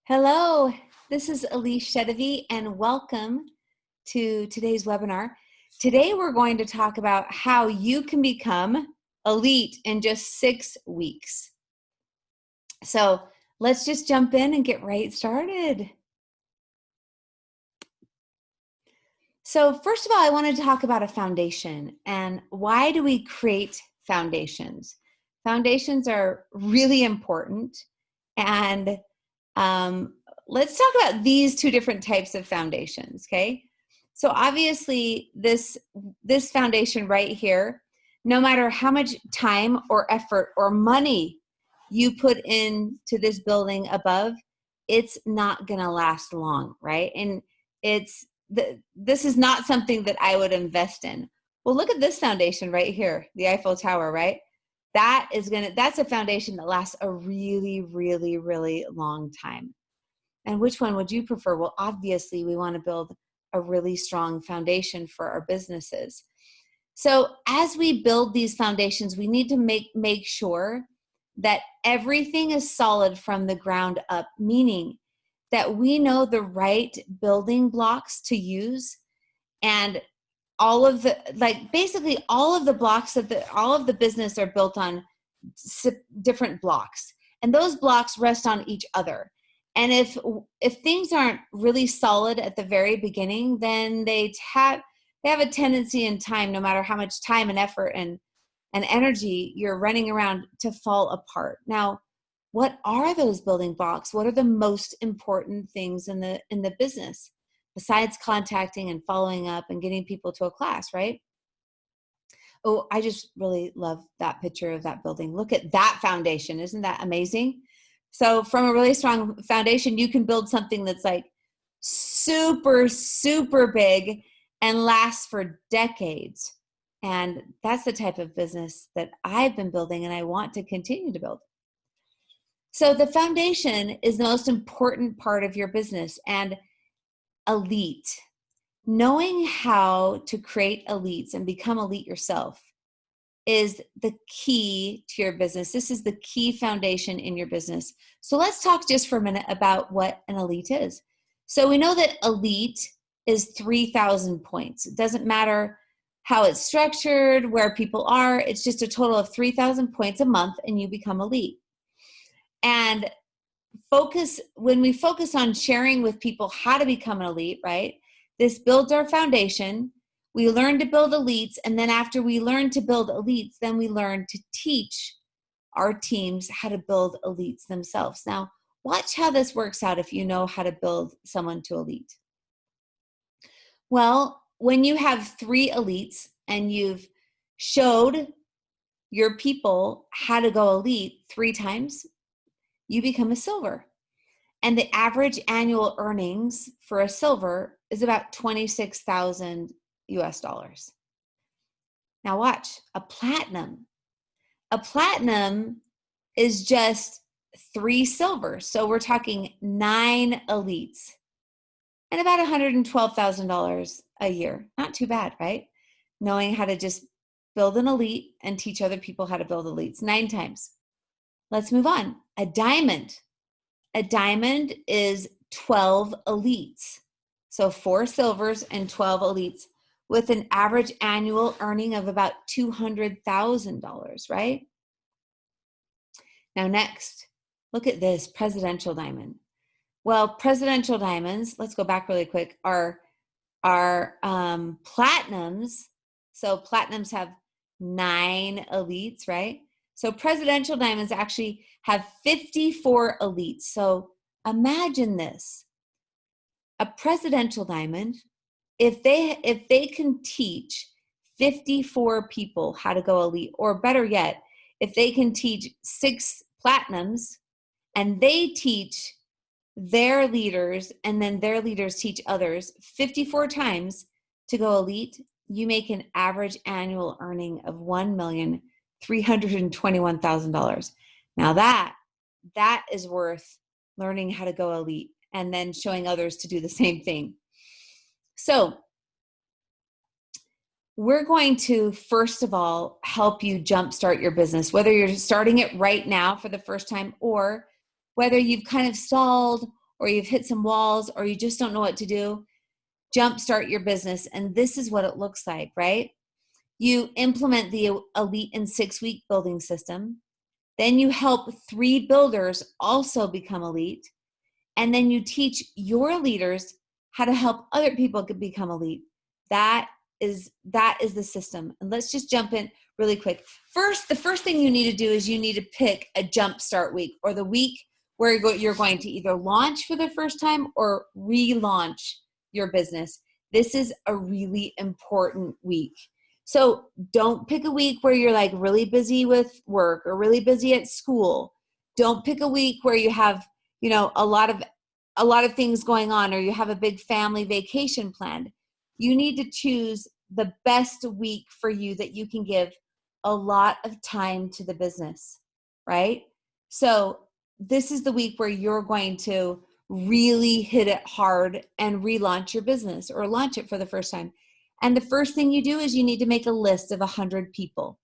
Hello, this is Allyse Sedivy, and welcome to today's webinar. Today we're going to talk about how you can become elite in just 6 weeks. So let's just jump in and get right started. So first of all, I wanted to talk about a foundation and why do we create foundations? Foundations are really important, and let's talk about these two different types of foundations, okay? So obviously this foundation right here, no matter how much time or effort or money you put into this building above, it's not gonna last long, right? And this is not something that I would invest in. Well, look at this foundation right here, the Eiffel Tower, right? That's a foundation that lasts a really, really, really long time. And which one would you prefer? Well, obviously we want to build a really strong foundation for our businesses. So as we build these foundations, we need to make sure that everything is solid from the ground up, meaning that we know the right building blocks to use, and all of the, basically all of the blocks of all of the business are built on different blocks, and those blocks rest on each other. And if things aren't really solid at the very beginning, then they have a tendency in time, no matter how much time and effort and energy you're running around, to fall apart. Now, what are those building blocks? What are the most important things in the business besides contacting and following up and getting people to a class, right? Oh, I just really love that picture of that building. Look at that foundation. Isn't that amazing? So from a really strong foundation, you can build something that's like super, super big and lasts for decades. And that's the type of business that I've been building and I want to continue to build. So the foundation is the most important part of your business. And elite, knowing how to create elites and become elite yourself, is the key to your business. This is the key foundation in your business. So let's talk just for a minute about what an elite is. So we know that elite is 3,000 points. It doesn't matter how it's structured, where people are. It's just a total of 3,000 points a month, and you become elite. And when we focus on sharing with people how to become an elite, right? This builds our foundation. We learn to build elites, and then after we learn to build elites, then we learn to teach our teams how to build elites themselves. Now, watch how this works out if you know how to build someone to elite. Well, when you have 3 elites and you've showed your people how to go elite 3 times, you become a silver. And the average annual earnings for a silver is about $26,000 US. Now watch, a platinum. A platinum is just 3 silvers. So we're talking 9 elites and about $112,000 a year. Not too bad, right? Knowing how to just build an elite and teach other people how to build elites 9 times. Let's move on. A diamond. A diamond is 12 elites. So 4 silvers and 12 elites, with an average annual earning of about $200,000, right? Now next, look at this presidential diamond. Well, presidential diamonds, let's go back really quick, are platinums. So platinums have 9 elites, right? So presidential diamonds actually have 54 elites. So imagine this. A presidential diamond, if they can teach 54 people how to go elite, or better yet, if they can teach 6 platinums and they teach their leaders and then their leaders teach others 54 times to go elite, you make an average annual earning of $1,321,000. Now that is worth learning how to go elite and then showing others to do the same thing. So we're going to, first of all, help you jumpstart your business, whether you're starting it right now for the first time or whether you've kind of stalled or you've hit some walls, or you just don't know what to do, jumpstart your business. And this is what it looks like, right? You implement the Elite in 6-week building system. Then you help 3 builders also become elite. And then you teach your leaders how to help other people become elite. That is the system. And let's just jump in really quick. The first thing you need to do is you need to pick a jumpstart week, or the week where you're going to either launch for the first time or relaunch your business. This is a really important week. So don't pick a week where you're like really busy with work or really busy at school. Don't pick a week where you have, a lot of things going on, or you have a big family vacation planned. You need to choose the best week for you that you can give a lot of time to the business, right? So this is the week where you're going to really hit it hard and relaunch your business or launch it for the first time. And the first thing you do is you need to make a list of 100 people.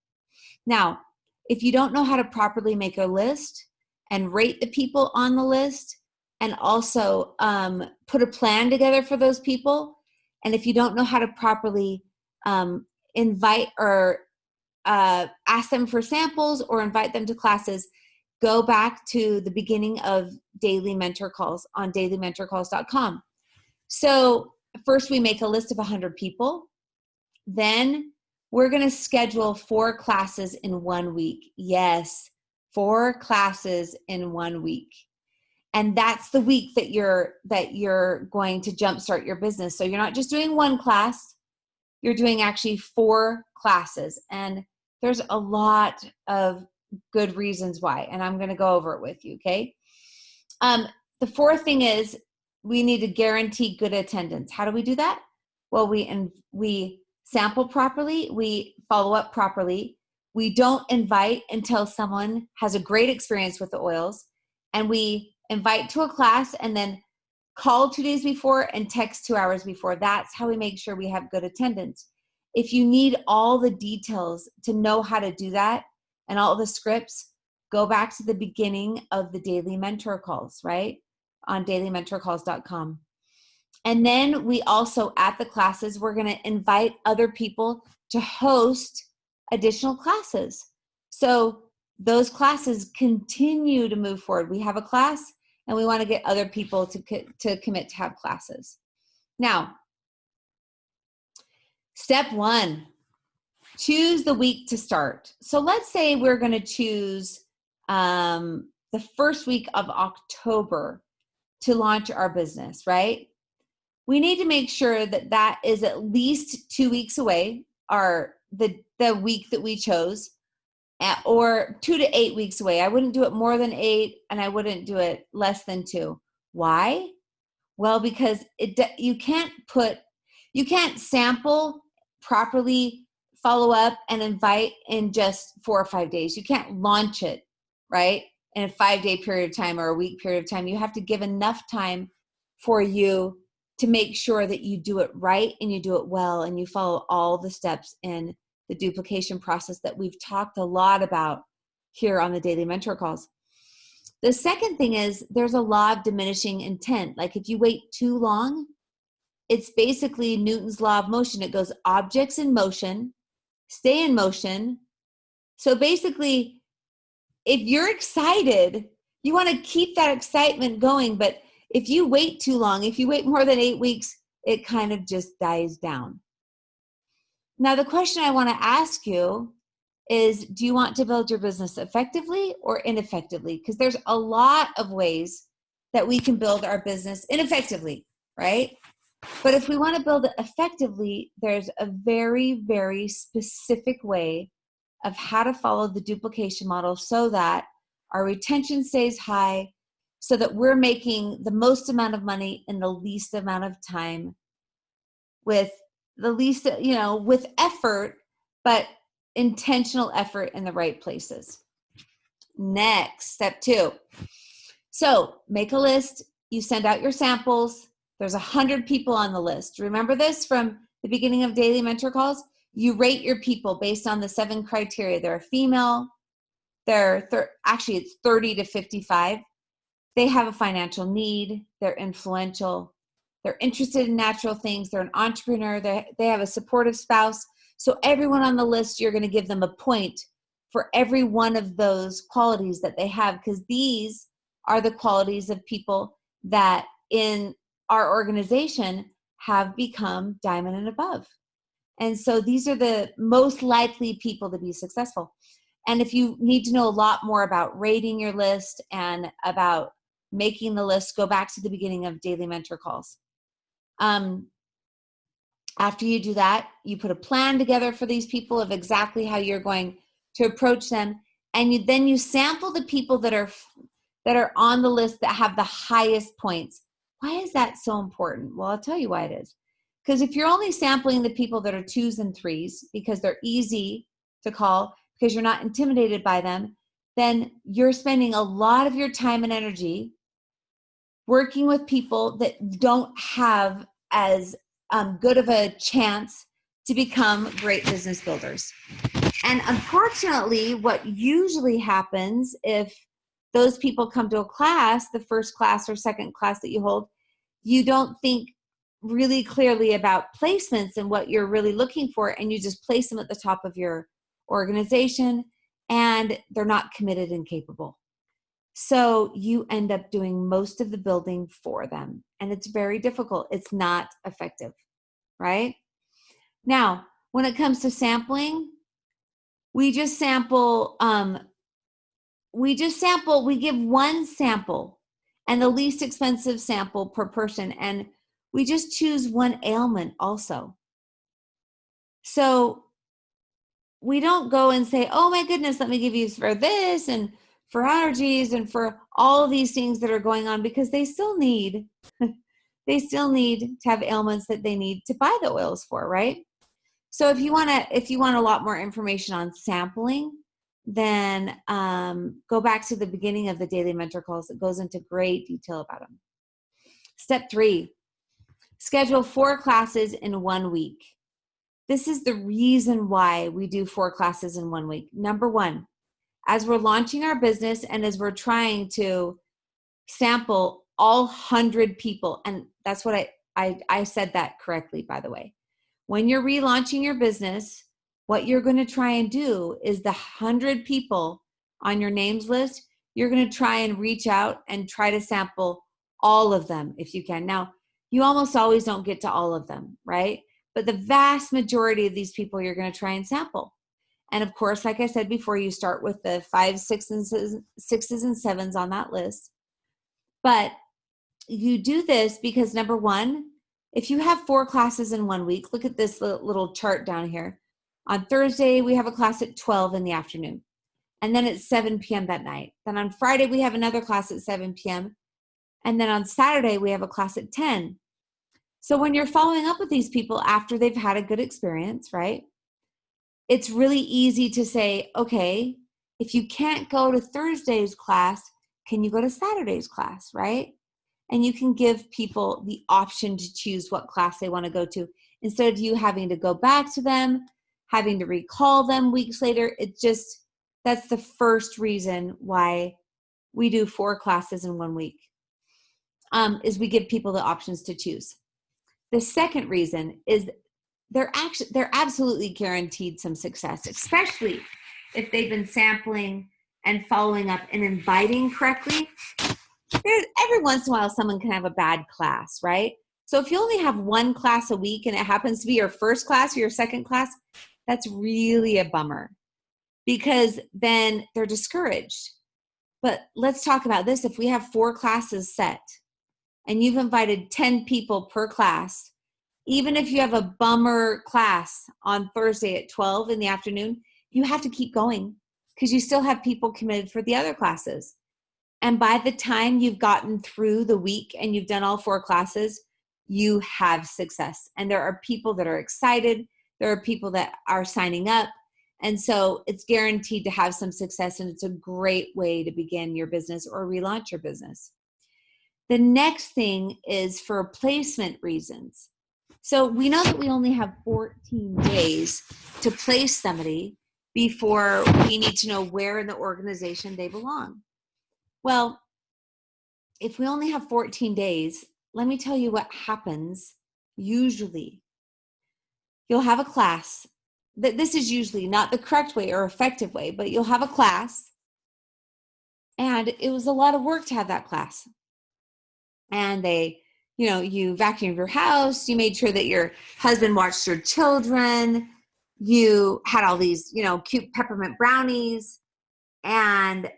Now, if you don't know how to properly make a list and rate the people on the list, and also put a plan together for those people, and if you don't know how to properly invite or ask them for samples or invite them to classes, go back to the beginning of Daily Mentor Calls on dailymentorcalls.com. So first we make a list of 100 people. Then we're going to schedule 4 classes in 1 week. Yes, 4 classes in 1 week. And that's the week that you're going to jumpstart your business. So you're not just doing 1 class, you're doing actually 4 classes. And there's a lot of good reasons why, and I'm going to go over it with you, okay? The 4th thing is we need to guarantee good attendance. How do we do that? Well, we sample properly, we follow up properly, we don't invite until someone has a great experience with the oils, and we invite to a class and then call 2 days before and text 2 hours before. That's how we make sure we have good attendance. If you need all the details to know how to do that and all the scripts, go back to the beginning of the Daily Mentor Calls, right? On dailymentorcalls.com. And then we also, at the classes, we're going to invite other people to host additional classes. So those classes continue to move forward. We have a class and we want to get other people to commit to have classes. Now, step 1, choose the week to start. So let's say we're going to choose the first week of October to launch our business, right? We need to make sure that that is at least 2 weeks away, or the week that we chose, or 2 to 8 weeks away. I wouldn't do it more than 8, and I wouldn't do it less than 2. Why? Well, because you can't sample properly, follow up, and invite in just 4 or 5 days. You can't launch it, right, in a 5-day period of time or a week period of time. You have to give enough time for you to make sure that you do it right and you do it well and you follow all the steps in the duplication process that we've talked a lot about here on the Daily Mentor Calls. The second thing is there's a law of diminishing intent. Like if you wait too long, it's basically Newton's law of motion. It goes objects in motion, stay in motion. So basically, if you're excited, you want to keep that excitement going. But if you wait too long, if you wait more than 8 weeks, it kind of just dies down. Now, the question I want to ask you is, do you want to build your business effectively or ineffectively? Because there's a lot of ways that we can build our business ineffectively, right? But if we want to build it effectively, there's a very, very specific way of how to follow the duplication model so that our retention stays high, so that we're making the most amount of money in the least amount of time with the least, with effort, but intentional effort in the right places. Next, step 2. So make a list. You send out your samples. There's 100 people on the list. Remember this from the beginning of Daily Mentor Calls? You rate your people based on the 7 criteria. They're a female. Actually, it's 30 to 55. they have a financial need, they're influential, they're interested in natural things, they're an entrepreneur, they have a supportive spouse. So everyone on the list, you're going to give them a point for every one of those qualities that they have, because these are the qualities of people that in our organization have become diamond and above. And so these are the most likely people to be successful. And if you need to know a lot more about rating your list and about making the list, go back to the beginning of Daily Mentor Calls. After you do that, you put a plan together for these people of exactly how you're going to approach them. And then you sample the people that are on the list that have the highest points. Why is that so important? Well, I'll tell you why it is. Because if you're only sampling the people that are 2s and 3s, because they're easy to call, because you're not intimidated by them, then you're spending a lot of your time and energy working with people that don't have as good of a chance to become great business builders. And unfortunately, what usually happens if those people come to a class, the first class or second class that you hold, you don't think really clearly about placements and what you're really looking for, and you just place them at the top of your organization, and they're not committed and capable. So you end up doing most of the building for them, and it's very difficult. It's not effective, right? Now, when it comes to sampling, we give one sample and the least expensive sample per person, and we just choose one ailment also. So we don't go and say, oh my goodness, let me give you for this and for allergies and for all of these things that are going on, because they still need to have ailments that they need to buy the oils for, right? So if you want a lot more information on sampling, then go back to the beginning of the Daily Mentor Calls. It goes into great detail about them. Step 3, schedule 4 classes in 1 week. This is the reason why we do 4 classes in 1 week. Number 1, as we're launching our business and as we're trying to sample all 100 people, and that's what I said that correctly, by the way. When you're relaunching your business, what you're going to try and do is the 100 people on your names list, you're going to try and reach out and try to sample all of them if you can. Now, you almost always don't get to all of them, right? But the vast majority of these people you're going to try and sample. And of course, like I said before, you start with the 5, 6, and 6s and 7s on that list. But you do this because, number 1, if you have 4 classes in 1 week, look at this little chart down here. On Thursday, we have a class at 12 in the afternoon, and then at 7 p.m. that night. Then on Friday, we have another class at 7 p.m., and then on Saturday, we have a class at 10. So when you're following up with these people after they've had a good experience, right, it's really easy to say, okay, if you can't go to Thursday's class, can you go to Saturday's class, right? And you can give people the option to choose what class they want to go to, instead of you having to go back to them, having to recall them weeks later. That's the first reason why we do 4 classes in 1 week, is we give people the options to choose. The second reason is they're absolutely guaranteed some success, especially if they've been sampling and following up and inviting correctly. Every once in a while, someone can have a bad class, right? So if you only have 1 class a week and it happens to be your first class or your second class, that's really a bummer, because then they're discouraged. But let's talk about this. If we have 4 classes set and you've invited 10 people per class, even if you have a bummer class on Thursday at 12 in the afternoon, you have to keep going because you still have people committed for the other classes. And by the time you've gotten through the week and you've done all 4 classes, you have success. And there are people that are excited. There are people that are signing up. And so it's guaranteed to have some success, and it's a great way to begin your business or relaunch your business. The next thing is for placement reasons. So we know that we only have 14 days to place somebody before we need to know where in the organization they belong. Well, if we only have 14 days, let me tell you what happens usually. You'll have a class. This is usually not the correct way or effective way, but you'll have a class, and it was a lot of work to have that class. And you vacuumed your house, you made sure that your husband watched your children, you had all these, cute peppermint brownies. And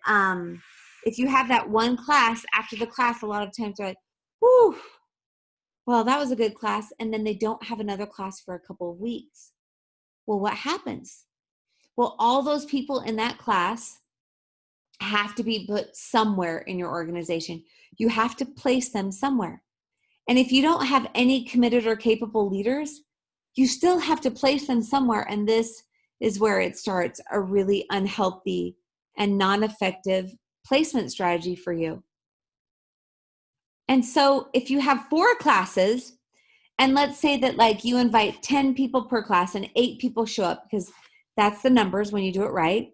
if you have that one class, after the class, a lot of times they're like, whew, well, that was a good class. And then they don't have another class for a couple of weeks. Well, what happens? Well, all those people in that class have to be put somewhere in your organization. You have to place them somewhere. And if you don't have any committed or capable leaders, you still have to place them somewhere. And this is where it starts a really unhealthy and non-effective placement strategy for you. And so if you have 4 classes, and let's say that like you invite 10 people per class and 8 people show up, because that's the numbers when you do it right.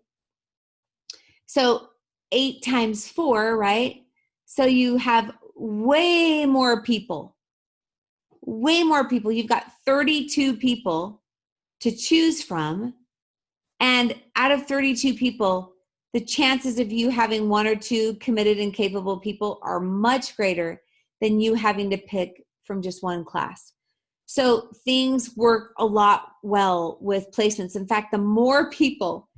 So 8 times 4, right? So you have way more people. You've got 32 people to choose from. And out of 32 people, the chances of you having 1 or 2 committed and capable people are much greater than you having to pick from just one class. So things work a lot well with placements. In fact, the more people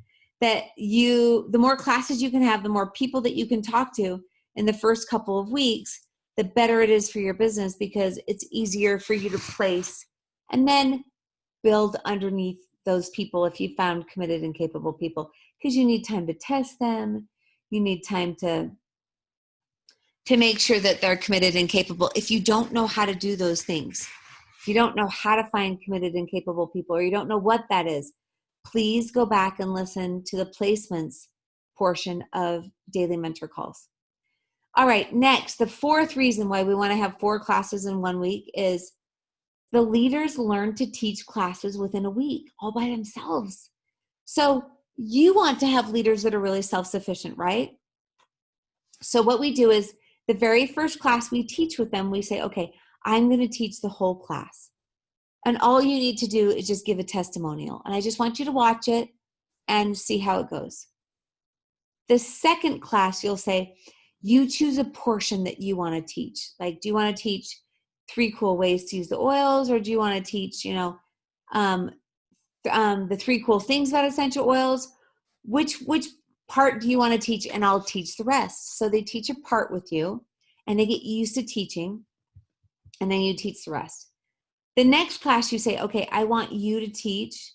the more classes you can have, the more people that you can talk to in the first couple of weeks, the better it is for your business, because it's easier for you to place and then build underneath those people if you found committed and capable people, because you need time to test them. You need time to make sure that they're committed and capable. If you don't know how to do those things, if you don't know how to find committed and capable people, or you don't know what that is, please go back and listen to the placements portion of Daily Mentor Calls. All right, next, the 4th reason why we want to have 4 classes in 1 week is the leaders learn to teach classes within a week all by themselves. So you want to have leaders that are really self-sufficient, right? So what we do is the very first class we teach with them, we say, okay, I'm going to teach the whole class. And all you need to do is just give a testimonial. And I just want you to watch it and see how it goes. The second class, you'll say, you choose a portion that you want to teach. Like, do you want to teach 3 cool ways to use the oils? Or do you want to teach, the 3 cool things about essential oils? Which part do you want to teach? And I'll teach the rest. So they teach a part with you and they get used to teaching, and then you teach the rest. The next class you say, okay, I want you to teach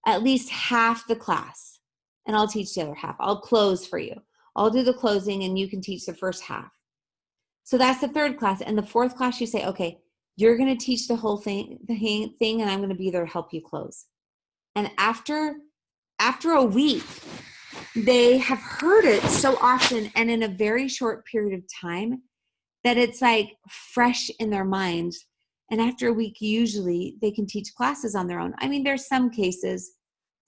at least half the class, and I'll teach the other half. I'll close for you. I'll do the closing and you can teach the first half. So that's the 3rd class. And the 4th class you say, okay, you're going to teach the whole thing, and I'm going to be there to help you close. And after a week, they have heard it so often and in a very short period of time that it's like fresh in their minds. And after a week, usually they can teach classes on their own. I mean, there's some cases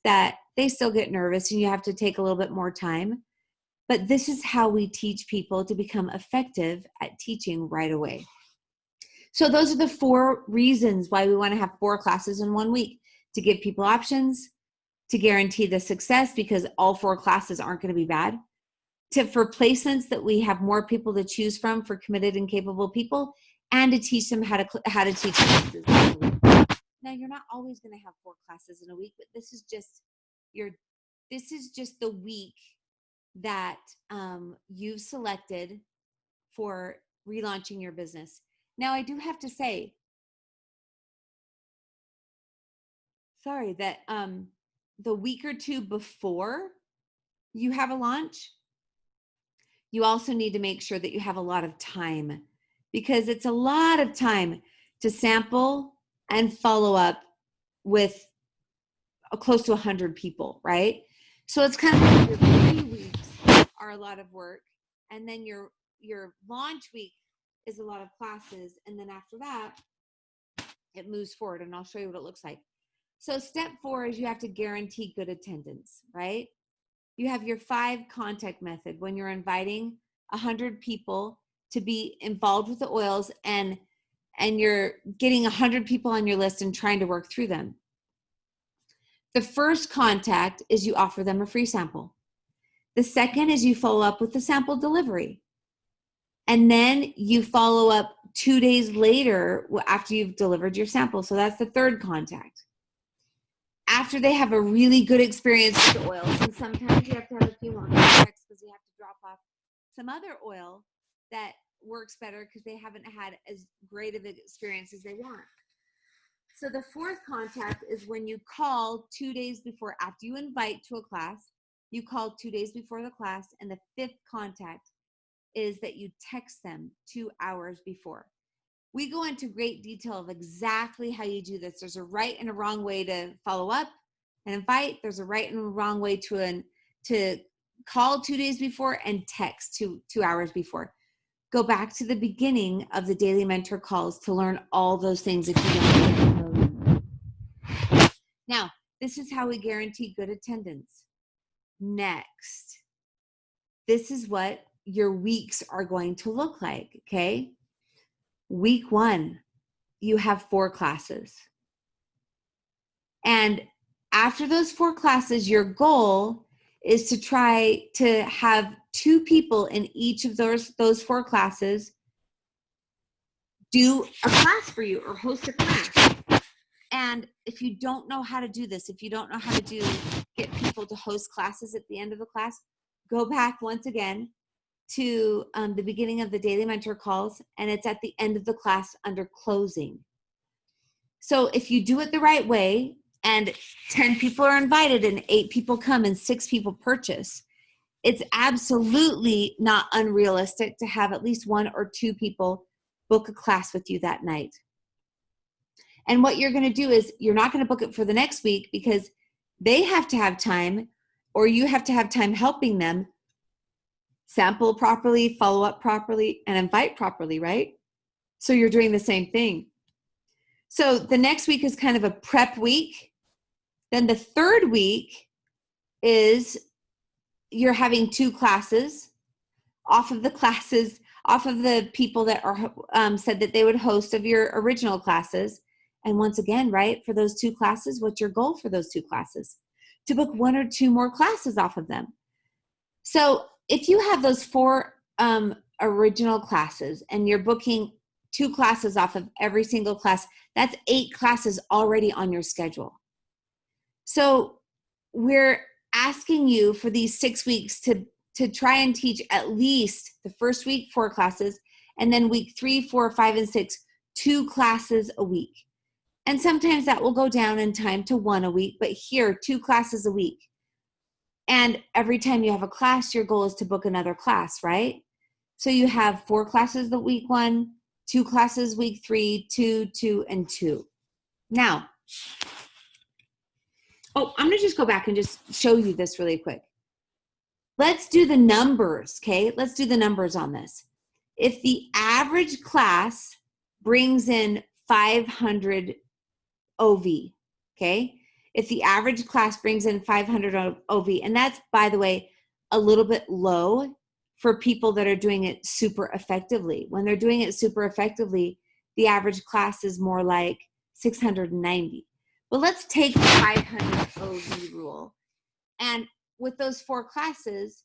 that they still get nervous and you have to take a little bit more time. But this is how we teach people to become effective at teaching right away. So those are the 4 reasons why we want to have 4 classes in 1 week: to give people options, to guarantee the success because all 4 classes aren't going to be bad, for placements that we have more people to choose from for committed and capable people, and to teach them how to teach classes. Now, you're not always going to have 4 classes in a week, but this is just the week that you've selected for relaunching your business. Now, I do have to say, that the week or 2 before you have a launch, you also need to make sure that you have a lot of time, because it's a lot of time to sample and follow up with close to 100 people, right? So it's kind of like your 3 weeks are a lot of work, and then your launch week is a lot of classes, and then after that, it moves forward, and I'll show you what it looks like. So step 4 is you have to guarantee good attendance, right? You have your 5 contact method when you're inviting 100 people to be involved with the oils, and you're getting 100 people on your list and trying to work through them. The first contact is you offer them a free sample. The second is you follow up with the sample delivery. And then you follow up 2 days later after you've delivered your sample. So that's the third contact. After they have a really good experience with the oils, and sometimes you have to have a few more contacts because you have to drop off some other oil that works better because they haven't had as great of an experience as they want. So the fourth contact is when you call 2 days before, after you invite to a class, you call 2 days before the class. And the fifth contact is that you text them 2 hours before. We go into great detail of exactly how you do this. There's a right and a wrong way to follow up and invite. There's a right and a wrong way to call 2 days before and text 2 hours before. Go back to the beginning of the Daily Mentor calls to learn all those things if you don't know them. Now, this is how we guarantee good attendance. Next, this is what your weeks are going to look like, okay? Week 1, you have 4 classes. And after those 4 classes, your goal is to try to have 2 people in each of those 4 classes do a class for you or host a class. And if you don't know how to do this, if you don't know how to get people to host classes at the end of the class, go back once again to the beginning of the Daily Mentor calls, and it's at the end of the class under closing. So if you do it the right way, and 10 people are invited and 8 people come and 6 people purchase, it's absolutely not unrealistic to have at least 1 or 2 people book a class with you that night. And what you're going to do is you're not going to book it for the next week because they have to have time, or you have to have time helping them sample properly, follow up properly, and invite properly, right? So you're doing the same thing. So the next week is kind of a prep week. Then the third week is you're having 2 classes off of the people that are said that they would host of your original classes. And once again, right, for those 2 classes, what's your goal for those 2 classes? To book 1 or 2 more classes off of them. So if you have those 4 original classes and you're booking 2 classes off of every single class, that's 8 classes already on your schedule. So we're asking you for these 6 weeks to try and teach at least the first week 4 classes, and then week 3, 4, 5, and 6, 2 classes a week. And sometimes that will go down in time to 1 a week, but here, 2 classes a week. And every time you have a class, your goal is to book another class, right? So you have 4 classes the week 1, 2 classes week 3, 2, 2, and 2. Now, I'm going to just go back and just show you this really quick. Let's do the numbers, okay? Let's do the numbers on this. If the average class brings in 500 OV, okay? If the average class brings in 500 OV, and that's, by the way, a little bit low for people that are doing it super effectively. When they're doing it super effectively, the average class is more like 690. But let's take the 500 OV rule. And with those 4 classes,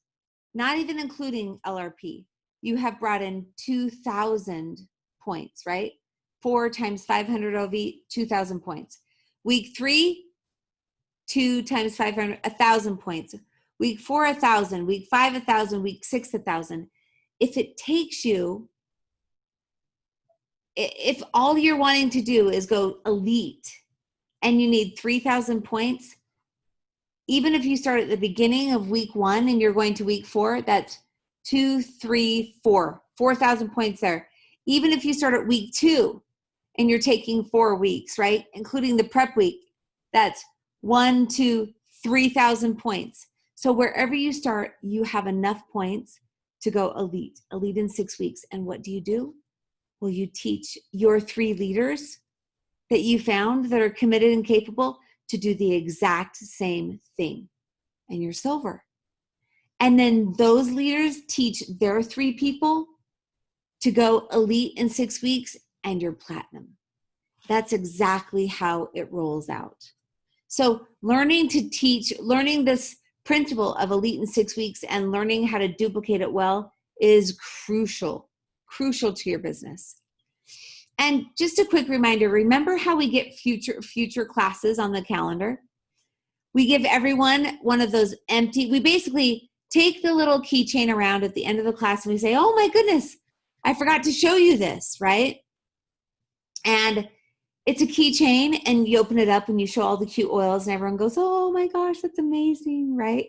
not even including LRP, you have brought in 2,000 points, right? 4 times 500 OV, 2,000 points. Week 3, 2 times 500, 1,000 points. Week 4, 1,000. Week 5, 1,000. Week 6, 1,000. If it takes you, if all you're wanting to do is go elite and you need 3,000 points, even if you start at the beginning of week 1 and you're going to week 4, that's 2, 3, 4, 4,000 points there. Even if you start at week 2 and you're taking 4 weeks, right? Including the prep week, that's 1, 2, 3,000 points. So wherever you start, you have enough points to go elite in 6 weeks. And what do? Well, you teach your 3 leaders that you found that are committed and capable to do the exact same thing, and you're silver. And then those leaders teach their 3 people to go elite in 6 weeks and you're platinum. That's exactly how it rolls out. So learning to teach, learning this principle of elite in 6 weeks and learning how to duplicate it well is crucial to your business. And just a quick reminder, remember how we get future classes on the calendar? We give everyone one of those empty, we basically take the little keychain around at the end of the class and we say, oh my goodness, I forgot to show you this, right? And it's a keychain and you open it up and you show all the cute oils and everyone goes, oh my gosh, that's amazing, right?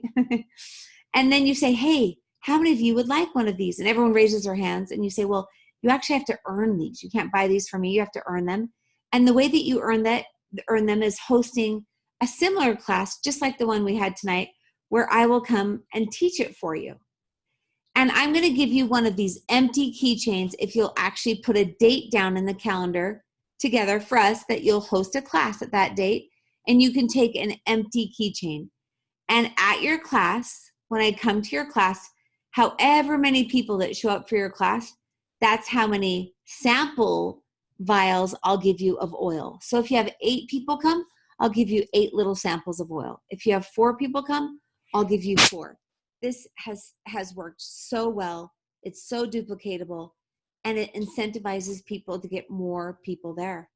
And then you say, hey, how many of you would like one of these? And everyone raises their hands and you say, well, you actually have to earn these. You can't buy these from me, you have to earn them. And the way that you earn them is hosting a similar class, just like the one we had tonight, where I will come and teach it for you. And I'm going to give you one of these empty keychains if you'll actually put a date down in the calendar together for us that you'll host a class at that date, and you can take an empty keychain. And at your class, when I come to your class, however many people that show up for your class, that's how many sample vials I'll give you of oil. So if you have 8 people come, I'll give you 8 little samples of oil. If you have 4 people come, I'll give you 4. This has worked so well. It's so duplicatable, and it incentivizes people to get more people there.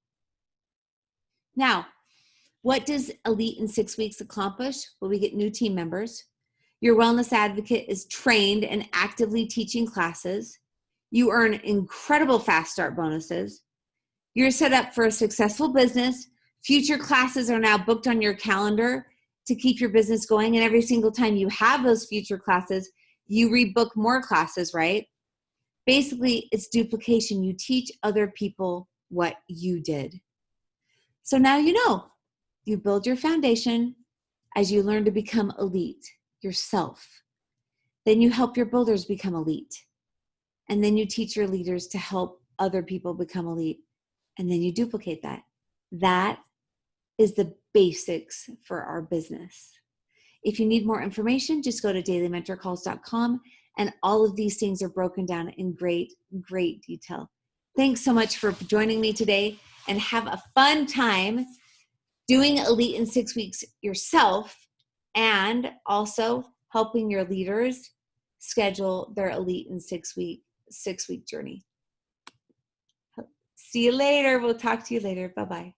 Now, what does Elite in 6 weeks accomplish? Well, we get new team members. Your wellness advocate is trained and actively teaching classes. You earn incredible fast start bonuses. You're set up for a successful business. Future classes are now booked on your calendar to keep your business going. And every single time you have those future classes, you rebook more classes, right? Basically, it's duplication. You teach other people what you did. So now you know. You build your foundation as you learn to become elite yourself. Then you help your builders become elite. And then you teach your leaders to help other people become elite. And then you duplicate that. That is the basics for our business. If you need more information, just go to dailymentorcalls.com, and all of these things are broken down in great, great detail. Thanks so much for joining me today, and have a fun time doing Elite in 6 weeks yourself, and also helping your leaders schedule their Elite in 6 week journey. See you later. We'll talk to you later. Bye-bye.